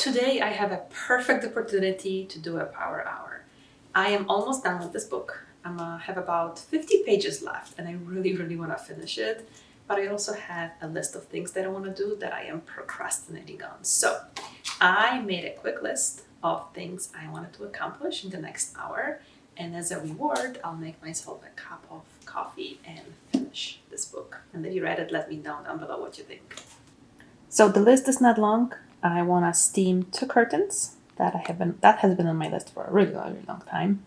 Today I have a perfect opportunity to do a power hour. I am almost done with this book. I have about 50 pages left and I really want to finish it. But I also have a list of things that I want to do that I am procrastinating on. So I made a quick list of things I wanted to accomplish in the next hour. And as a reward, I'll make myself a cup of coffee and finish this book. And if you read it, let me know down below what you think. So the list is not long. I want to steam 2 curtains that has been on my list for a really long time.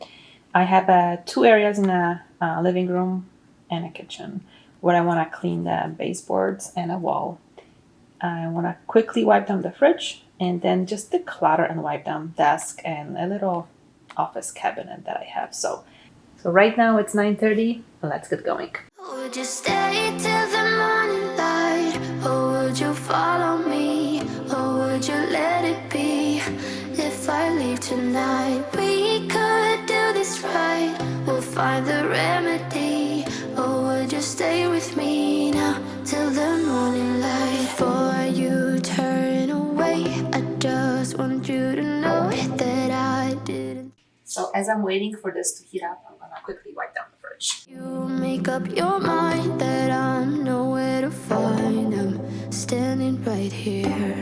I have 2 areas in a living room and a kitchen where I want to clean the baseboards and a wall. I want to quickly wipe down the fridge and then just declutter and wipe down desk and a little office cabinet that I have. So right now it's 9:30. Let's get going. Would you stay till the morning light, or would you follow me, or would you let it be? If I leave tonight, we could do this right. We'll find the remedy. Or would you stay with me now till the morning light? Before you turn away, I just want you to know that I didn't. So as I'm waiting for this to heat up, I'm gonna quickly wipe down the fridge. You make up your mind that I'm nowhere to find. I'm standing right here.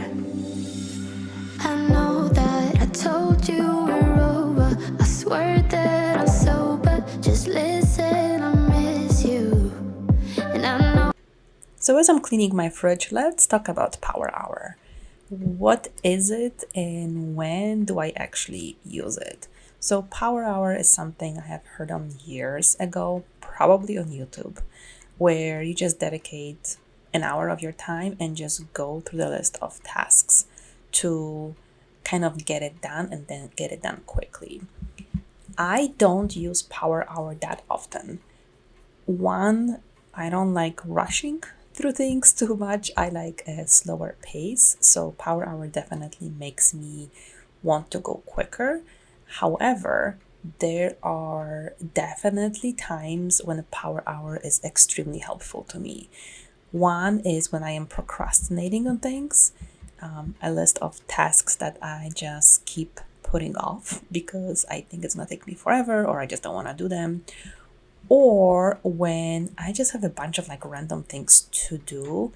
I know that I told you we're over. I swear that I'm sober. Just listen, I miss you. And I know. So as I'm cleaning my fridge, let's talk about power hour. What is it and when do I actually use it? So power hour is something I have heard on years ago, probably on YouTube, where you just dedicate an hour of your time and just go through the list of tasks to kind of get it done and then get it done quickly. I don't use power hour that often. One, I don't like rushing through things too much. I like a slower pace. So power hour definitely makes me want to go quicker. However, there are definitely times when a power hour is extremely helpful to me. One is when I am procrastinating on things, a list of tasks that I just keep putting off because I think it's gonna take me forever or I just don't want to do them. Or when I just have a bunch of like random things to do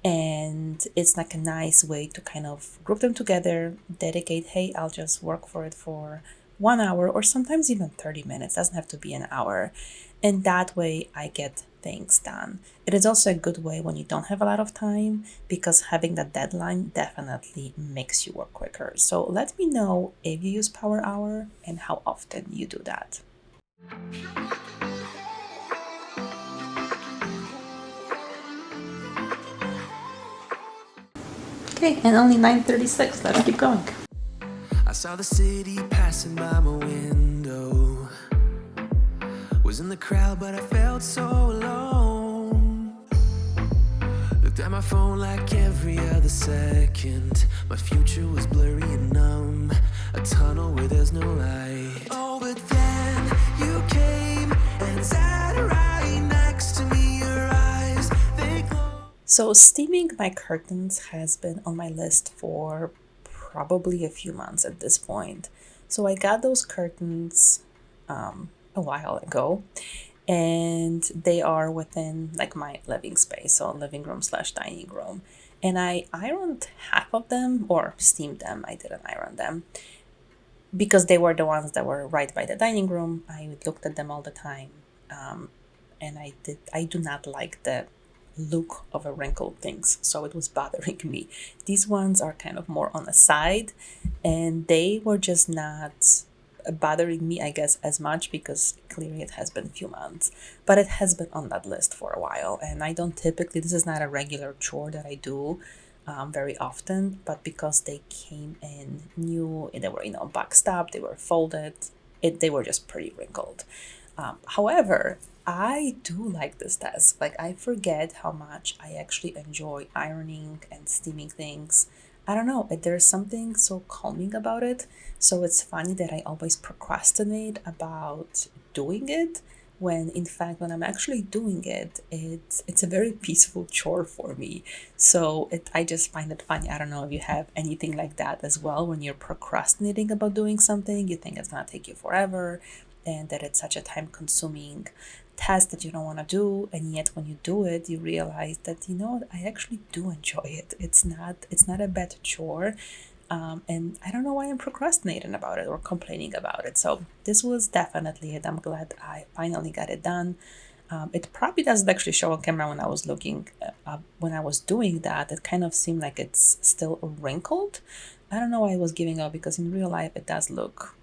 and it's like a nice way to kind of group them together, dedicate, hey, I'll just work for it for 1 hour or sometimes even 30 minutes, doesn't have to be an hour. And that way I get things done. It is also a good way when you don't have a lot of time because having that deadline definitely makes you work quicker. So let me know if you use power hour and how often you do that. Okay, and only 9:36. Let's keep going. I saw the city passing by my window. Was in the crowd, but I felt so alone. Looked at my phone like every other second. My future was blurry and numb. A tunnel where there's no light. Oh, but then you came and sat right next to me. Your eyes, they glow. So steaming my curtains has been on my list for probably a few months at this point. So I got those curtains a while ago and they are within like my living space, so living room / dining room. And I ironed half of them or steamed them. I didn't iron them because they were the ones that were right by the dining room. I looked at them all the time. And I do not like the look of a wrinkled things, so it was bothering me. These ones are kind of more on the side and they were just not bothering me, I guess, as much because clearly it has been a few months, but it has been on that list for a while. And I don't typically, this is not a regular chore that I do very often, but because they came in new, they were, boxed up, they were folded, they were just pretty wrinkled. However, I do like this task. Like, I forget how much I actually enjoy ironing and steaming things. I don't know, there's something so calming about it. So it's funny that I always procrastinate about doing it, when in fact when I'm actually doing it, it's a very peaceful chore for me. So I just find it funny. I don't know if you have anything like that as well. When you're procrastinating about doing something, you think it's gonna take you forever and that it's such a time consuming task that you don't want to do, and yet when you do it you realize that I actually do enjoy it. It's not a bad chore. And I don't know why I'm procrastinating about it or complaining about it. So this was definitely it. I'm glad I finally got it done. It probably doesn't actually show on camera when I was looking when I was doing that. It kind of seemed like it's still wrinkled. I don't know why I was giving up, because in real life it does look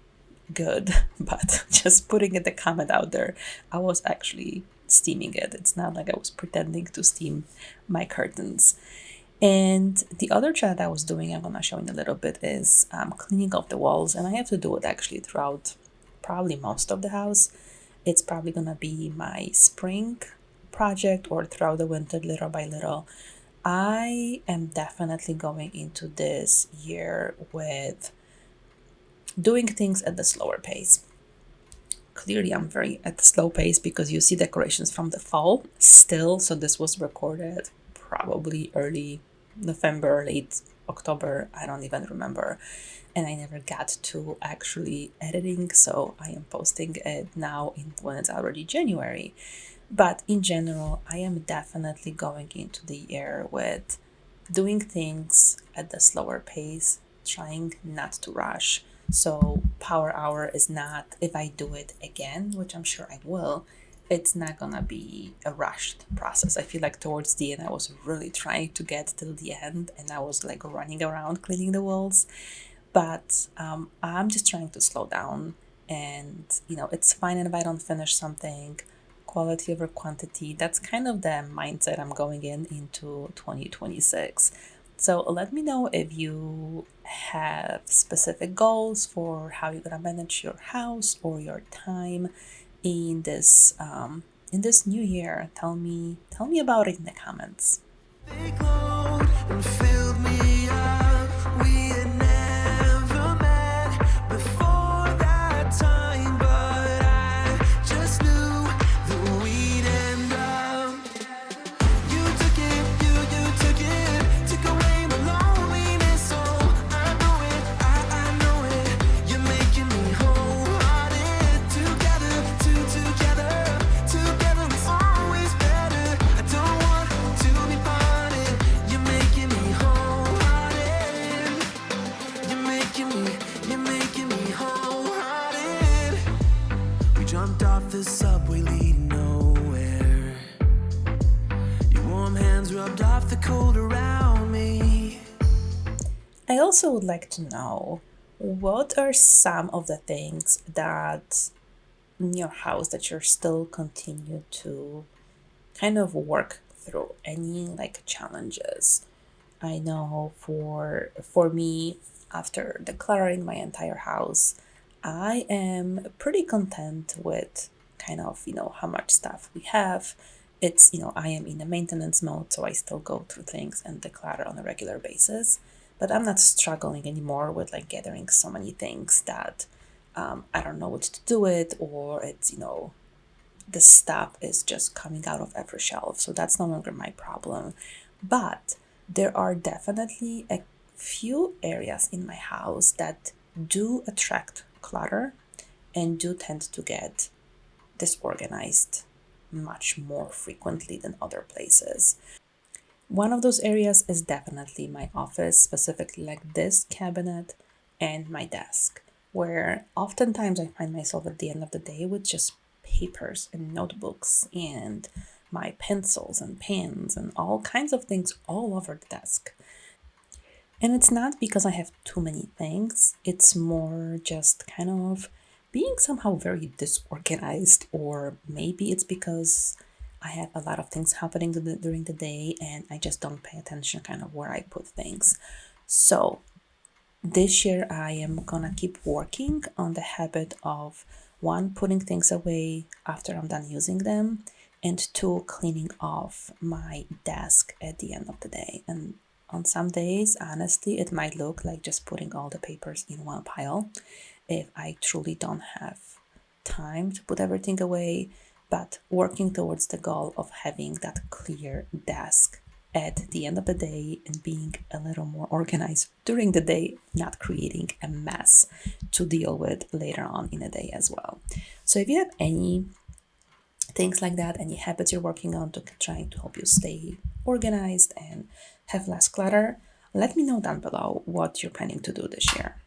good, but just putting it the comment out there, I was actually steaming it. It's not like I was pretending to steam my curtains. And the other chat I was doing, I'm gonna show in a little bit, is cleaning up the walls, and I have to do it actually throughout probably most of the house. It's probably gonna be my spring project or throughout the winter, little by little. I am definitely going into this year with doing things at the slower pace. Clearly, I'm very at the slow pace because you see decorations from the fall still. So this was recorded probably early November, late October. I don't even remember. And I never got to actually editing. So I am posting it now when it's already January. But in general, I am definitely going into the year with doing things at the slower pace, trying not to rush. So, power hour is not, if I do it again, which I'm sure I will, it's not gonna be a rushed process. I feel like towards the end, I was really trying to get till the end and I was like running around cleaning the walls. But I'm just trying to slow down. And, it's fine if I don't finish something. Quality over quantity. That's kind of the mindset I'm going into 2026. So let me know if you have specific goals for how you're gonna manage your house or your time in this new year. Tell me about it in the comments. They glowed and filled me up. We had never met before that time, but I just knew that we'd end up. You took it, you took it, took away my loneliness. Oh, I know it, I know it. You're making me wholehearted. Together, together is always better. I don't want to be parted. You're making me wholehearted. You're making me wholehearted. We jumped off the subway leading nowhere. Your warm hands rubbed off the cold around me. I also would like to know, what are some of the things that in your house that you're still continue to kind of work through? Any like challenges? I know for me, after decluttering my entire house, I am pretty content with kind of, how much stuff we have. It's, I am in a maintenance mode, so I still go through things and declutter on a regular basis. But I'm not struggling anymore with like gathering so many things that I don't know what to do with, or it's, the stuff is just coming out of every shelf. So that's no longer my problem. But there are definitely a few areas in my house that do attract clutter and do tend to get disorganized much more frequently than other places. One of those areas is definitely my office, specifically like this cabinet and my desk, where oftentimes I find myself at the end of the day with just papers and notebooks and my pencils and pens and all kinds of things all over the desk. And it's not because I have too many things, it's more just kind of being somehow very disorganized, or maybe it's because I have a lot of things happening during the day and I just don't pay attention kind of where I put things. So this year I am gonna keep working on the habit of, one, putting things away after I'm done using them, and two, cleaning off my desk at the end of the day. And on some days, honestly, it might look like just putting all the papers in one pile if I truly don't have time to put everything away. but working towards the goal of having that clear desk at the end of the day and being a little more organized during the day, not creating a mess to deal with later on in the day as well. So if you have any things like that, any habits you're working on to trying to help you stay organized and have less clutter, let me know down below what you're planning to do this year.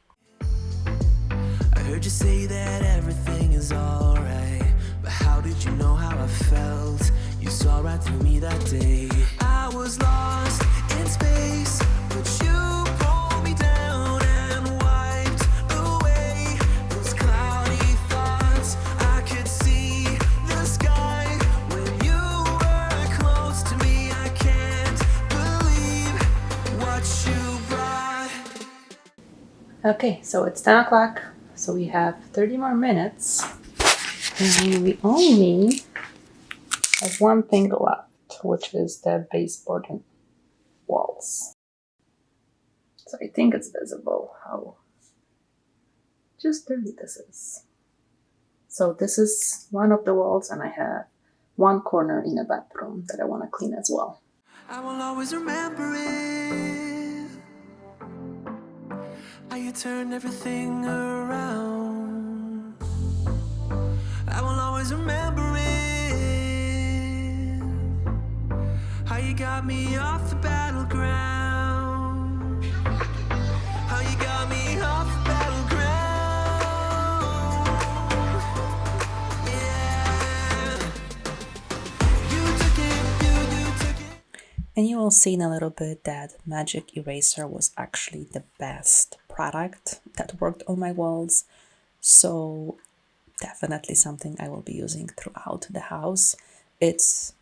I heard you say that everything is alright, but how did you know how I felt? You saw right through me that day. I was lost in space, but you pulled me down and wiped away those cloudy thoughts. I could see the sky when you were close to me. I can't believe what you brought. Okay, so it's 10 o'clock, so we have 30 more minutes, and we only have one thing left, which is the baseboard and walls. So I think it's visible how just dirty this is. So this is one of the walls, and I have one corner in a bathroom that I want to clean as well. I will always remember it. How you turned everything around. I will always remember it. How you got me off the battleground. How you got me off the battleground. Yeah. You took it, you took it. And you will see in a little bit that Magic Eraser was actually the best product that worked on my walls. So definitely something I will be using throughout the house. It's,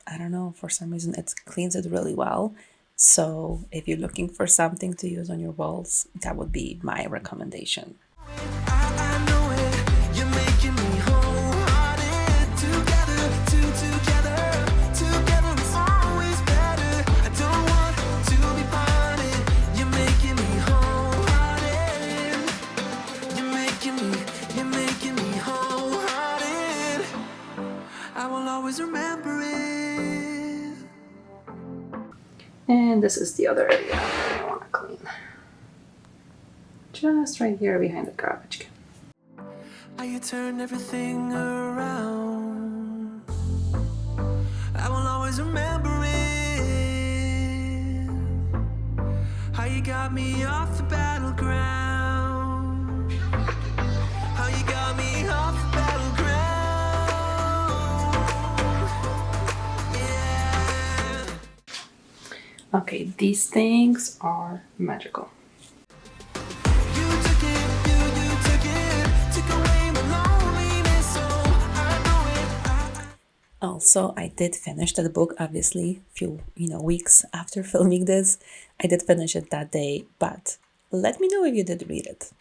I don't know, for some reason it cleans it really well. So if you're looking for something to use on your walls, that would be my recommendation. I know it. You're making me wholehearted. Together, together it's always better. I don't want to be parted. You're making me wholehearted. You're making me wholehearted. I will always remember it. And this is the other area that I want to clean. Just right here behind the garbage can. How you turned everything around. I will always remember it. How you got me off the battleground. How you got me off the battleground. Yeah. Okay, these things are magical. You took it, you took it. Took away my loneliness, so I know it. Also, I did finish that book, obviously, few weeks after filming this. I did finish it that day, but let me know if you did read it.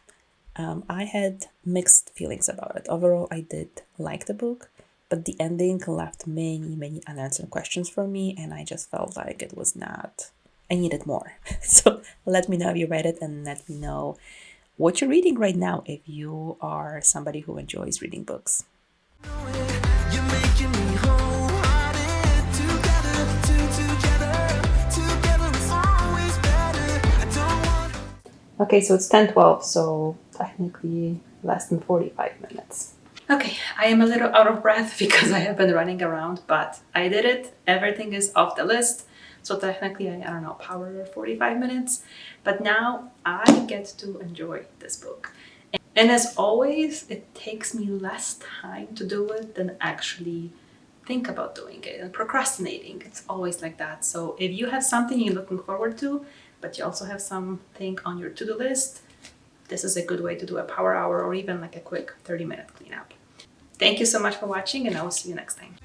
I had mixed feelings about it. Overall, I did like the book, but the ending left many unanswered questions for me, and I just felt like it was not, I needed more. So let me know if you read it, and let me know what you're reading right now if you are somebody who enjoys reading books. You're making me wholehearted. Together it's always better. I don't want. Okay, so it's 10:12, so technically less than 45 minutes. Okay, I am a little out of breath because I have been running around, but I did it. Everything is off the list. So technically, I don't know, power 45 minutes. But now I get to enjoy this book. And as always, it takes me less time to do it than actually think about doing it and procrastinating. It's always like that. So if you have something you're looking forward to, but you also have something on your to-do list, this is a good way to do a power hour or even like a quick 30-minute cleanup. Thank you so much for watching, and I will see you next time.